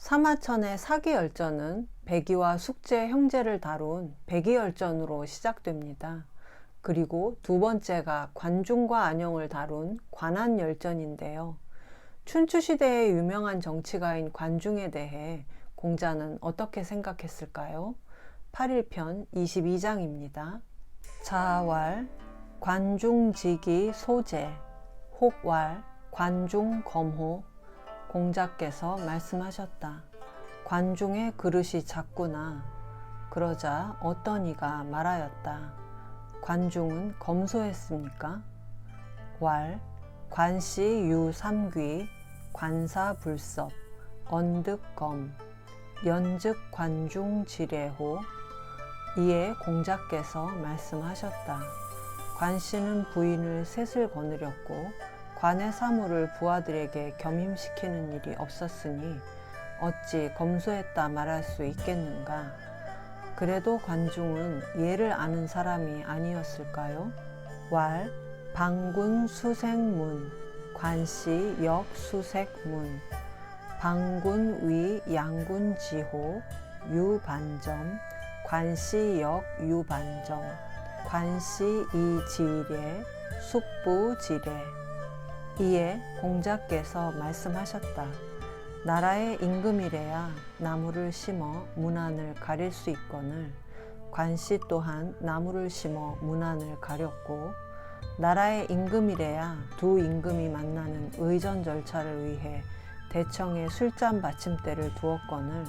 사마천의 사기열전은 백의와 숙제 형제를 다룬 백의열전으로 시작됩니다. 그리고 두 번째가 관중과 안영을 다룬 관한열전인데요. 춘추시대의 유명한 정치가인 관중에 대해 공자는 어떻게 생각했을까요? 8일편 22장입니다. 자왈 관중직이 소재 혹왈 관중검호. 공자께서 말씀하셨다. 관중의 그릇이 작구나. 그러자 어떤 이가 말하였다. 관중은 검소했습니까? 왈 관시 유삼귀 관사불섭 언득검 연즉 관중지례호. 이에 공자께서 말씀하셨다. 관씨는 부인을 셋을 거느렸고 관의 사물을 부하들에게 겸임시키는 일이 없었으니 어찌 검소했다 말할 수 있겠는가. 그래도 관중은 예를 아는 사람이 아니었을까요? 왈 방군 수색문 관씨 역 수색문 방군 위 양군 지호 유반점 관씨 역 유반정 관씨 이지례 숙부 지례. 이에 공자께서 말씀하셨다. 나라의 임금이래야 나무를 심어 문안을 가릴 수 있거늘 관씨 또한 나무를 심어 문안을 가렸고 나라의 임금이래야 두 임금이 만나는 의전 절차를 위해 대청에 술잔 받침대를 두었거늘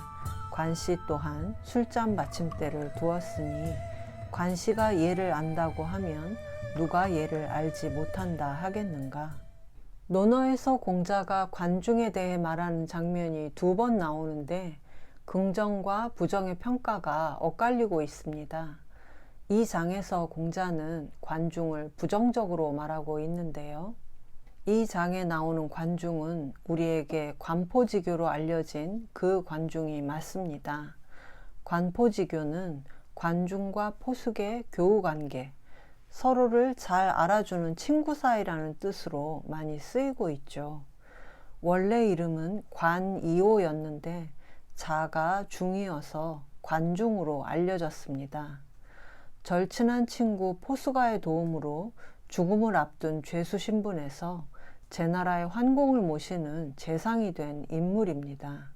관씨 또한 술잔 받침대를 두었으니 관씨가 예를 안다고 하면 누가 예를 알지 못한다 하겠는가. 논어에서 공자가 관중에 대해 말하는 장면이 두 번 나오는데 긍정과 부정의 평가가 엇갈리고 있습니다. 이 장에서 공자는 관중을 부정적으로 말하고 있는데요. 이 장에 나오는 관중은 우리에게 관포지교로 알려진 그 관중이 맞습니다. 관포지교는 관중과 포숙의 교우관계, 서로를 잘 알아주는 친구 사이라는 뜻으로 많이 쓰이고 있죠. 원래 이름은 관이오였는데 자가 중이어서 관중으로 알려졌습니다. 절친한 친구 포수가의 도움으로 죽음을 앞둔 죄수 신분에서 제나라의 환공을 모시는 재상이 된 인물입니다.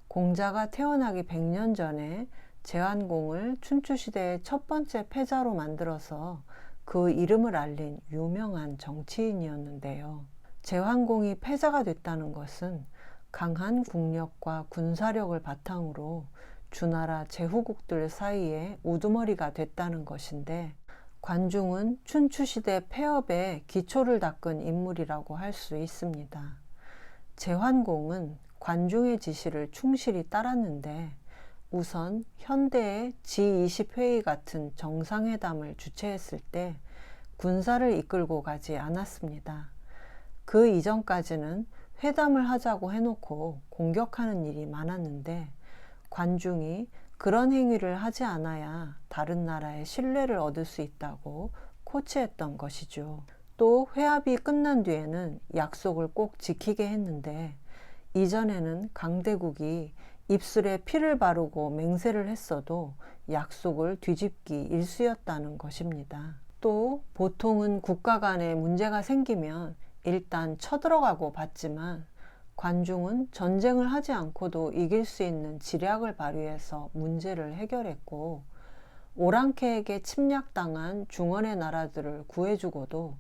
공자가 태어나기 100년 전에 제환공을 춘추시대의 첫 번째 패자로 만들어서 그 이름을 알린 유명한 정치인이었는데요. 제환공이 패자가 됐다는 것은 강한 국력과 군사력을 바탕으로 주나라 제후국들 사이에 우두머리가 됐다는 것인데 관중은 춘추시대 폐업의 기초를 닦은 인물이라고 할 수 있습니다. 제환공은 관중의 지시를 충실히 따랐는데 우선 현대의 G20회의 같은 정상회담을 주최했을 때 군사를 이끌고 가지 않았습니다. 그 이전까지는 회담을 하자고 해놓고 공격하는 일이 많았는데 관중이 그런 행위를 하지 않아야 다른 나라의 신뢰를 얻을 수 있다고 코치했던 것이죠. 또 회합이 끝난 뒤에는 약속을 꼭 지키게 했는데 이전에는 강대국이 입술에 피를 바르고 맹세를 했어도 약속을 뒤집기 일쑤였다는 것입니다. 또 보통은 국가 간에 문제가 생기면 일단 쳐들어가고 받지만 관중은 전쟁을 하지 않고도 이길 수 있는 지략을 발휘해서 문제를 해결했고 오랑캐에게 침략당한 중원의 나라들을 구해주고도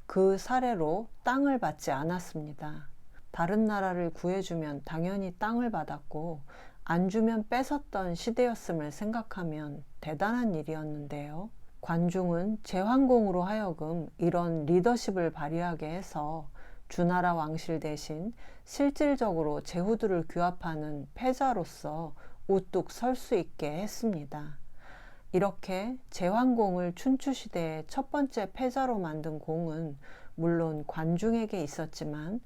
그 사례로 땅을 받지 않았습니다. 다른 나라를 구해주면 당연히 땅을 받았고 안 주면 뺏었던 시대였음을 생각하면 대단한 일이었는데요. 관중은 제환공으로 하여금 이런 리더십을 발휘하게 해서 주나라 왕실 대신 실질적으로 제후들을 규합하는 패자로서 우뚝 설 수 있게 했습니다. 이렇게 제환공을 춘추시대의 첫 번째 패자로 만든 공은 물론 관중에게 있었지만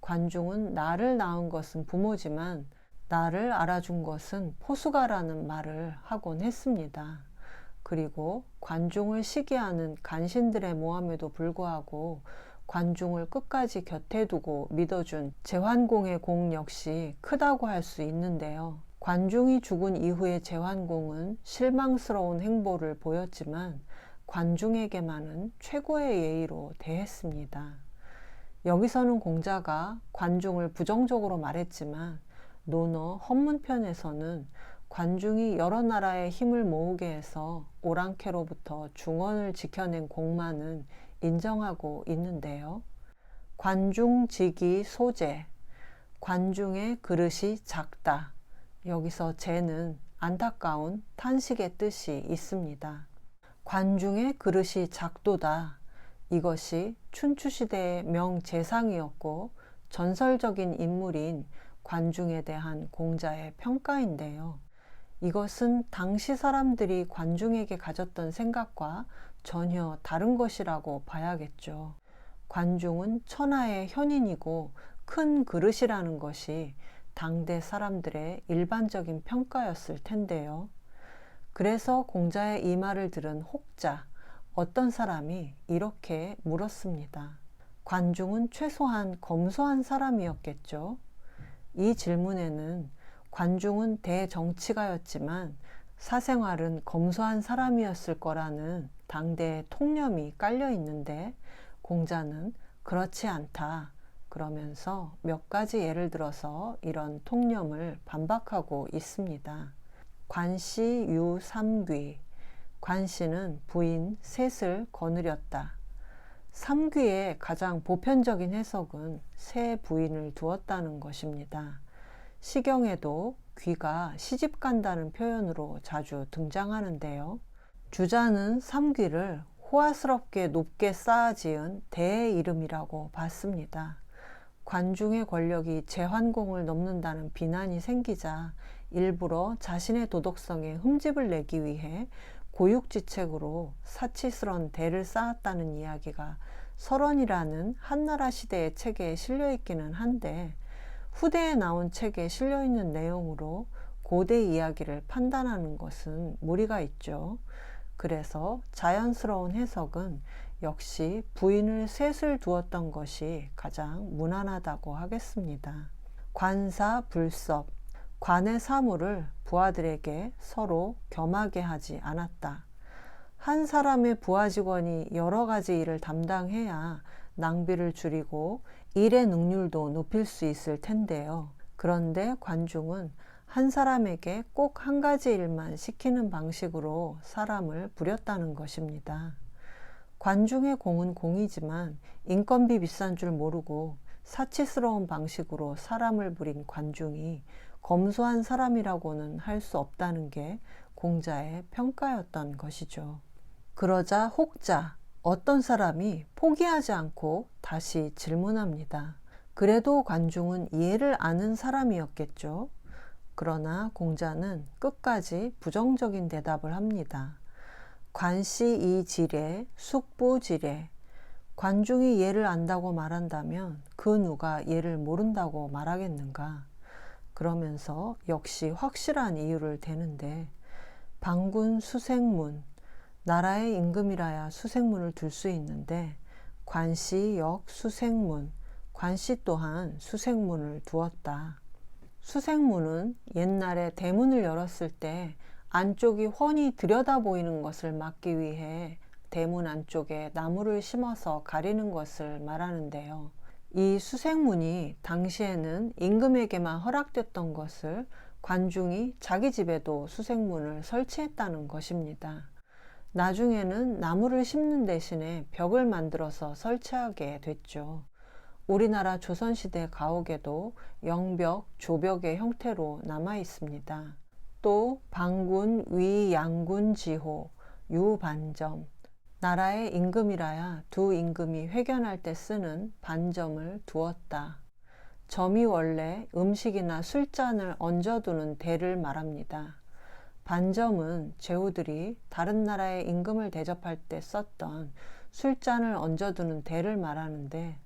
관중은 나를 낳은 것은 부모지만 나를 알아준 것은 포수가라는 말을 하곤 했습니다. 그리고 관중을 시기하는 간신들의 모함에도 불구하고 관중을 끝까지 곁에 두고 믿어준 제환공의 공 역시 크다고 할 수 있는데요. 관중이 죽은 이후의 제환공은 실망스러운 행보를 보였지만 관중에게만은 최고의 예의로 대했습니다. 여기서는 공자가 관중을 부정적으로 말했지만 논어 헌문편에서는 관중이 여러 나라의 힘을 모으게 해서 오랑캐로부터 중원을 지켜낸 공만은 인정하고 있는데요. 관중직이 소재, 관중의 그릇이 작다. 여기서 재는 안타까운 탄식의 뜻이 있습니다. 관중의 그릇이 작도다. 이것이 춘추시대의 명재상이었고 전설적인 인물인 관중에 대한 공자의 평가인데요. 이것은 당시 사람들이 관중에게 가졌던 생각과 전혀 다른 것이라고 봐야겠죠. 관중은 천하의 현인이고 큰 그릇이라는 것이 당대 사람들의 일반적인 평가였을 텐데요. 그래서 공자의 이 말을 들은 혹자, 어떤 사람이 이렇게 물었습니다. 관중은 최소한 검소한 사람이었겠죠? 이 질문에는 관중은 대정치가였지만 사생활은 검소한 사람이었을 거라는 당대의 통념이 깔려 있는데 공자는 그렇지 않다. 그러면서 몇 가지 예를 들어서 이런 통념을 반박하고 있습니다. 관씨 유 삼귀. 관씨는 부인 셋을 거느렸다. 삼귀의 가장 보편적인 해석은 세 부인을 두었다는 것입니다. 시경에도 귀가 시집 간다는 표현으로 자주 등장하는데요. 주자는 삼귀를 호화스럽게 높게 쌓아 지은 대의 이름이라고 봤습니다. 관중의 권력이 제환공을 넘는다는 비난이 생기자 일부러 자신의 도덕성에 흠집을 내기 위해 고육지책으로 사치스런 대를 쌓았다는 이야기가 설원이라는 한나라 시대의 책에 실려 있기는 한데 후대에 나온 책에 실려 있는 내용으로 고대 이야기를 판단하는 것은 무리가 있죠. 그래서 자연스러운 해석은 역시 부인을 셋을 두었던 것이 가장 무난하다고 하겠습니다. 관사 불섭. 관의 사물을 부하들에게 서로 겸하게 하지 않았다. 한 사람의 부하 직원이 여러 가지 일을 담당해야 낭비를 줄이고 일의 능률도 높일 수 있을 텐데요. 그런데 관중은 한 사람에게 꼭 한 가지 일만 시키는 방식으로 사람을 부렸다는 것입니다. 관중의 공은 공이지만 인건비 비싼 줄 모르고 사치스러운 방식으로 사람을 부린 관중이 검소한 사람이라고는 할 수 없다는 게 공자의 평가였던 것이죠. 그러자 혹자, 어떤 사람이 포기하지 않고 다시 질문합니다. 그래도 관중은 이해를 아는 사람이었겠죠. 그러나 공자는 끝까지 부정적인 대답을 합니다. 관씨 이 지례, 숙부 지례. 관중이 예를 안다고 말한다면 그 누가 예를 모른다고 말하겠는가? 그러면서 역시 확실한 이유를 대는데 방군 수생문, 나라의 임금이라야 수생문을 둘 수 있는데 관씨 역 수생문, 관씨 또한 수생문을 두었다. 수생문은 옛날에 대문을 열었을 때 안쪽이 훤히 들여다 보이는 것을 막기 위해 대문 안쪽에 나무를 심어서 가리는 것을 말하는데요. 이 수생문이 당시에는 임금에게만 허락됐던 것을 관중이 자기 집에도 수생문을 설치했다는 것입니다. 나중에는 나무를 심는 대신에 벽을 만들어서 설치하게 됐죠. 우리나라 조선시대 가옥에도 영벽, 조벽의 형태로 남아 있습니다. 또 방군, 위, 양군, 지호, 유반점. 나라의 임금이라야 두 임금이 회견할 때 쓰는 반점을 두었다. 점이 원래 음식이나 술잔을 얹어두는 대를 말합니다. 반점은 제후들이 다른 나라의 임금을 대접할 때 썼던 술잔을 얹어두는 대를 말하는데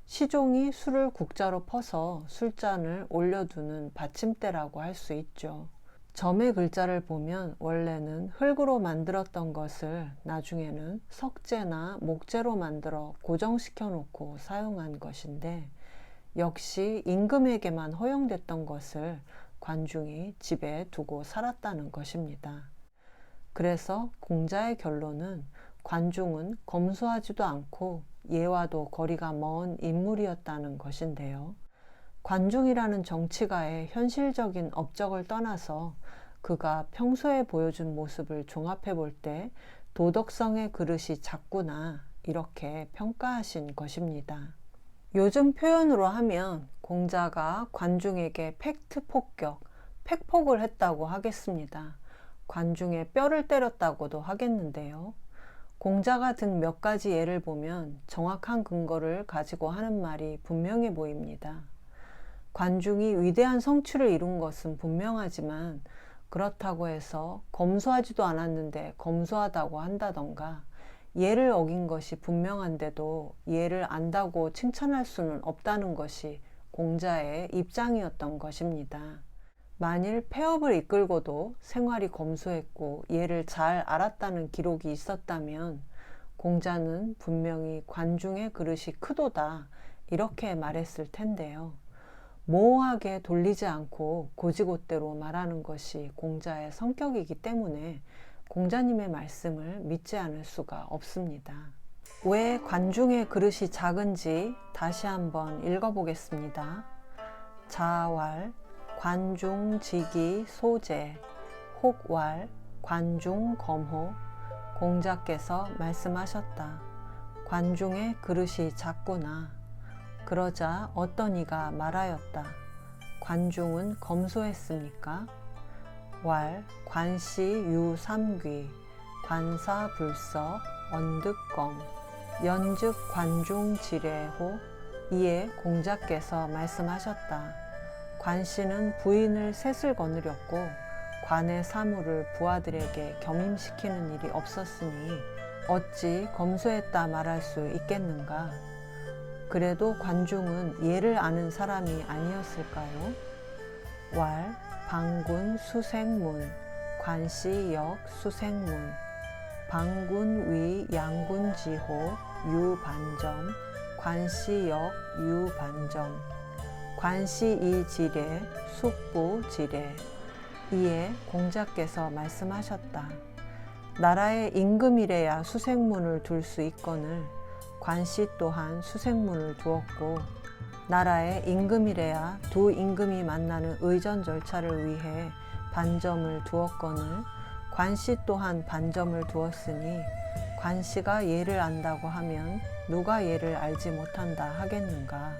시종이 술을 국자로 퍼서 술잔을 올려두는 받침대라고 할 수 있죠. 점의 글자를 보면 원래는 흙으로 만들었던 것을 나중에는 석재나 목재로 만들어 고정시켜 놓고 사용한 것인데, 역시 임금에게만 허용됐던 것을 관중이 집에 두고 살았다는 것입니다. 그래서 공자의 결론은 관중은 검소하지도 않고 예와도 거리가 먼 인물이었다는 것인데요. 관중이라는 정치가의 현실적인 업적을 떠나서 그가 평소에 보여준 모습을 종합해 볼 때 도덕성의 그릇이 작구나, 이렇게 평가하신 것입니다. 요즘 표현으로 하면 공자가 관중에게 팩트 폭격, 팩폭을 했다고 하겠습니다. 관중의 뼈를 때렸다고도 하겠는데요. 공자가 든 몇 가지 예를 보면 정확한 근거를 가지고 하는 말이 분명해 보입니다. 관중이 위대한 성취를 이룬 것은 분명하지만 그렇다고 해서 검소하지도 않았는데 검소하다고 한다던가, 예를 어긴 것이 분명한데도 예를 안다고 칭찬할 수는 없다는 것이 공자의 입장이었던 것입니다. 만일 폐업을 이끌고도 생활이 검소했고 예를 잘 알았다는 기록이 있었다면 공자는 분명히 관중의 그릇이 크도다, 이렇게 말했을 텐데요. 모호하게 돌리지 않고 곧이곧대로 말하는 것이 공자의 성격이기 때문에 공자님의 말씀을 믿지 않을 수가 없습니다. 왜 관중의 그릇이 작은지 다시 한번 읽어보겠습니다. 자왈 관중직이 소재 혹왈 관중검호. 공자께서 말씀하셨다. 관중의 그릇이 작구나. 그러자 어떤 이가 말하였다. 관중은 검소했습니까? 왈 관시 유삼귀 관사불서 언득검 연즉 관중지례호. 이에 공자께서 말씀하셨다. 관씨는 부인을 셋을 거느렸고 관의 사물을 부하들에게 겸임시키는 일이 없었으니 어찌 검소했다 말할 수 있겠는가? 그래도 관중은 예를 아는 사람이 아니었을까요? 왈 방군 수생문 관시역 수생문 방군 위 양군지호 유반점 관시역 유반점 관시이지례 숙부지례. 이에 공자께서 말씀하셨다. 나라의 임금이래야 수생문을 둘 수 있거늘 관씨 또한 수생문을 두었고, 나라의 임금이래야 두 임금이 만나는 의전 절차를 위해 반점을 두었거늘 관씨 또한 반점을 두었으니 관씨가 예를 안다고 하면 누가 예를 알지 못한다 하겠는가?